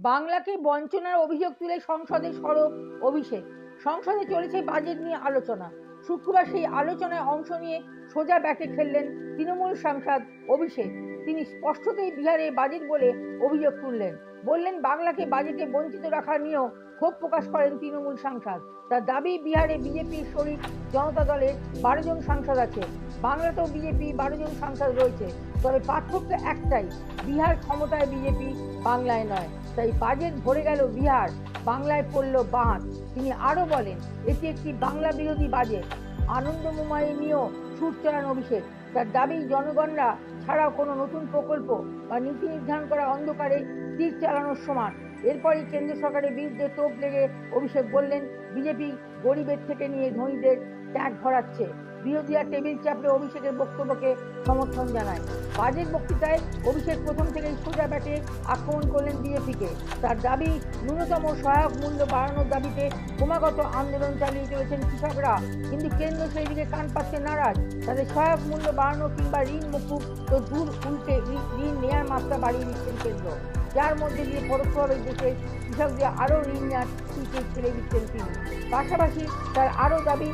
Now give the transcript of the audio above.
বাংলাকে বঞ্চনার অভিযোগ তুলে সংসদে সরব অভিষেক। সংসদে চলেছে বাজেট নিয়ে আলোচনা। শুক্রবার সেই আলোচনায় অংশ নিয়ে সোজা ব্যাটে খেললেন তৃণমূল সাংসদ অভিষেক। তিনি স্পষ্টতই বিহারে বাজেট বলে অভিযোগ তুললেন। বললেন, বাংলাকে বাজেটে বঞ্চিত রাখা নিয়েও ক্ষোভ প্রকাশ করেন তৃণমূল সাংসদ। তার দাবি, বিহারে বিজেপির শরিক জনতা দলের 12 জন সাংসদ আছে। বাংলাতেও বিজেপি 12 জন সাংসদ রয়েছে, তবে পার্থক্য একটাই, বিহার ক্ষমতায় বিজেপি, বাংলায় নয়। তাই বাজেট ভরে গেল বিহার, বাংলায় পড়ল বাঁধ। তিনি আরো বলেন, এটি একটি বাংলা বিরোধী বাজেট। আনন্দ মোমাই নিয়েও সুর চড়ান অভিষেক। তার দাবি, জনগণরা ছাড়াও কোনো নতুন প্রকল্প বা নীতি নির্ধারণ করা অন্ধকারে তীর চালানোর সমান। এরপরই কেন্দ্র সরকারের বিরুদ্ধে তোপ লেগে অভিষেক বললেন, বিজেপি গরিবের থেকে নিয়ে ধনীদের ট্যাগ ভরাচ্ছে। বিরোধীরা টেবিল চাপড়ে অভিষেকের বক্তব্যকে সমর্থন জানায়। বাজেট বক্তৃতায় অভিষেক প্রথম থেকেই সোজা ব্যাটে আক্রমণ করলেন বিজেপিকে। তার দাবি, ন্যূনতম সহায়ক মূল্য বাড়ানোর দাবিতে ক্রমাগত আন্দোলন চালিয়ে চলেছেন কৃষকরা, কিন্তু কেন্দ্র সেই দিকে কান পাচ্ছে নারাজ। তাদের সহায়ক মূল্য বাড়ানো কিংবা ঋণ মকুব তো দূর, উল্টে ঋণ নেওয়ার মাত্রা বাড়িয়ে দিচ্ছেন কেন্দ্র, যার মধ্যে দিয়ে পরোক্ষভাবে দেশের কৃষকদের আরও ঋণ নেওয়ার সুযোগ ছেড়ে দিচ্ছেন তিনি। পাশাপাশি তার আরও দাবি,